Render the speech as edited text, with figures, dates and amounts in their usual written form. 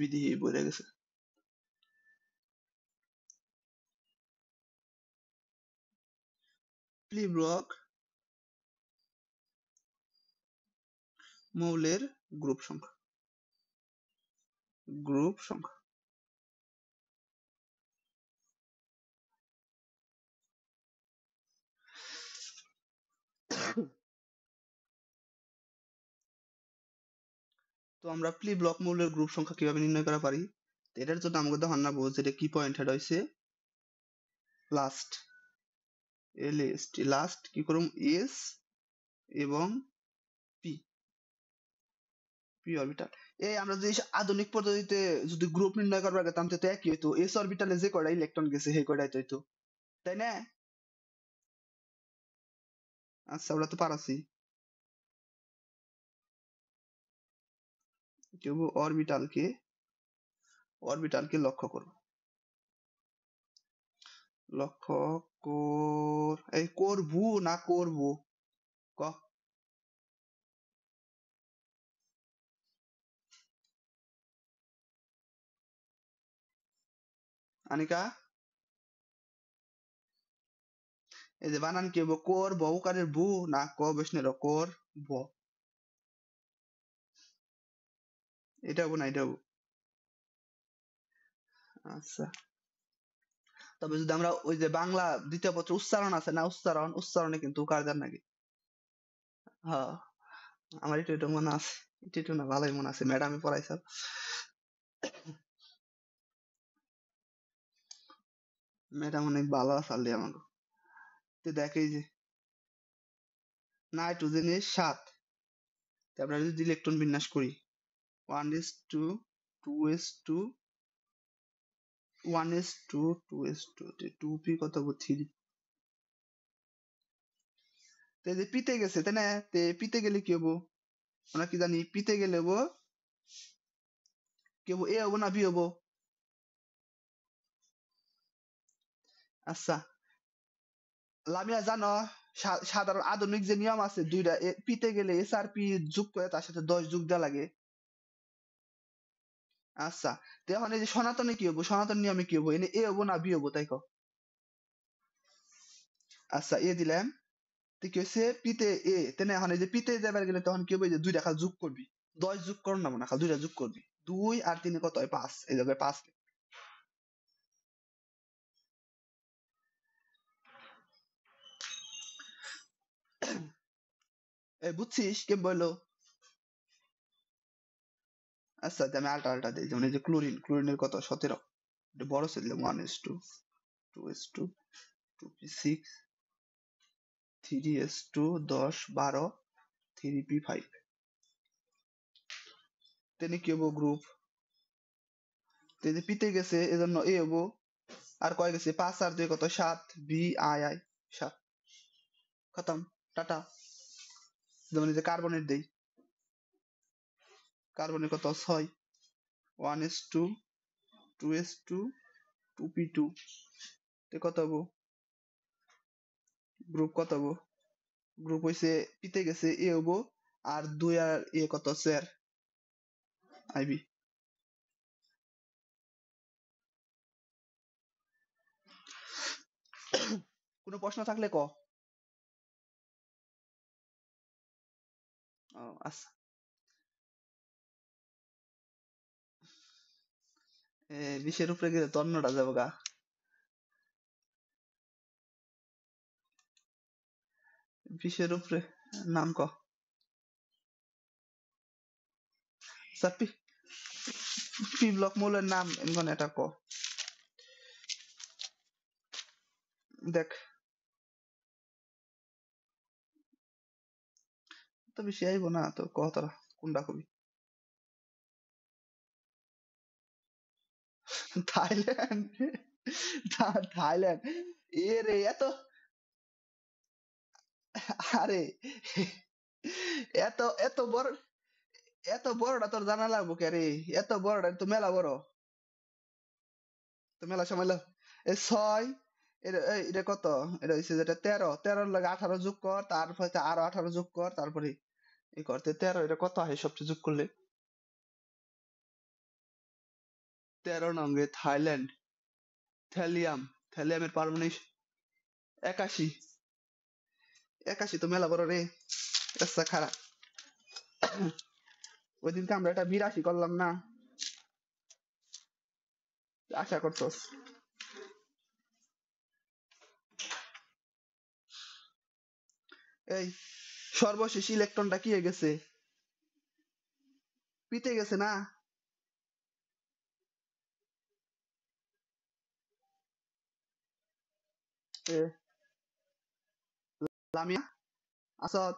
বিধি বলে গেছে। পি ব্লক মৌলের গ্রুপ সংখ্যা। তো আমরা পি ব্লক মৌলের গ্রুপ সংখ্যা কিভাবে নির্ণয় করা পারি? এটার জন্য আমাকে ধারণা নাবো যেটা কি পয়েন্ট হেড হয়েছে লাস্ট লাস্ট কি করুম এস এবং পি অরবিটাল। এই আমরা যদি আধুনিক পদ্ধতিতে যদি গ্রুপ নির্ণয় করবার গেতাম তো একই হইতো, এস অরবিটালে যে কয়টা ইলেকট্রন গেছে সেই কয়টাই তো হইতো, তাই না? আচ্ছা ওরা তো পারাছি। কেউ অরবিটালকে লক্ষ্য করব, লক্ষ্য এই করবো না করব ক আনিকা এই যে বানান কি হবো? কর বউকারের বু না ক বৈষ্ণের কর ব, এটা হবো না এটা হবো। আচ্ছা তবে যদি আমরা ওই যে বাংলা দ্বিতীয় পত্র উচ্চারণ আছে না, উচ্চারণে কিন্তু কারদার নাকি। হ্যাঁ আমার একটু মনে আছে, একটু না ভালোই মনে আছে, ম্যাডামে পড়াইছে। ম্যাডাম অনেক ভালো আছে আমাকে। তো দেখে যে নাইট্রোজেনের 7, আমরা যদি ইলেকট্রন বিন্যাস করি 1s2 2s2 1s2 2s2 2p কত হবো 3, তো এই যে পিতে গেছে তাই না, তে পিতে গেলে কি হবো আমরা কি জানি? পিতে গেলে হবো কি হবো, এ হবো না বি হবো? আচ্ছা লামিয়া জানো সাধারণ আধুনিক যে নিয়ম আছে দুইটা, পিতে গেলে এস আর পি যোগ করে তার সাথে 10 যোগ দেওয়া লাগে। আচ্ছা তো এখন এই যে সনাতনে কি হবো, সনাতন নিয়মে কি হবো, এনে এ হবো না বি হবো তাই কো? আচ্ছা এ দিলাম, তো কি হচ্ছে পিতে এ, তাই না? এখন এই যে পিতে যাবার গেলে তখন কি হবে, যে 2 টা খালি যোগ করবি, 10 যোগ কর না মনে, খালি 2 টা যোগ করবি, 2 আর 3 কত হয় 5, এই জায়গায় 5। এই বুঝছিস কে বললো? আচ্ছা আমি আলটা দিই, যেমন এই যে ক্লোরিনের কত 17, এটা বড় ছিল 1s2 2s2 2p6 3s2 10 12 3p5, তেনে কি হবো গ্রুপ, তো এই যে পিতে গেছে এজন্য এ হবো, আর কয় গেছে 5 আর 2 কত 7, বি আই আই 7, খতম টাটা। যেমন এই যে কার্বনের দেই, কার্বনের কত 6, 1s2 2s2 2p2, তে কত হবো গ্রুপ, কত হবো গ্রুপ হইছে পিতে গেছে এ হবো, আর 2 আর এ কত 4 আইবি। কোনো প্রশ্ন থাকলে ক। ও আচ্ছা বিশের উপরে গেলে তন্নটা যাবো গা। বিশের উপরে নাম ক। পি পি ব্লক মৌলের নাম এমন এটা ক, দেখ তো বেশি আইবো না তো, ক তোরা কোনটা কবি? থাইল্যান্ড, থাইল্যান্ড এ রে এত, আরে এত এত বড়, এত বড়টা তোর জানা লাগবো কে রে? এত বড়টা তো মেলা বড়, তো মেলা সময় এই 6 এটা কত, এটা হচ্ছে যেটা 13, 13 লাগে 18 যোগ কর, তারপরে আরো 18 যোগ কর, তারপরে এই করতে 13, এটা কত হয় সবচেয়ে যোগ করলে? 13 নঙ্গে থাইল্যান্ড। থ্যালিয়ামের পারমাণবিক 81। 81 তো মেলা বড় রে। আচ্ছা খারাপ। ওই দিনকে আমরা একটা 82 করলাম না, আশা করছস। এই সর্বশেষ ইলেকট্রনটা কি হয়ে গেছে? পিতে গেছে না? লামিয়া আসাদ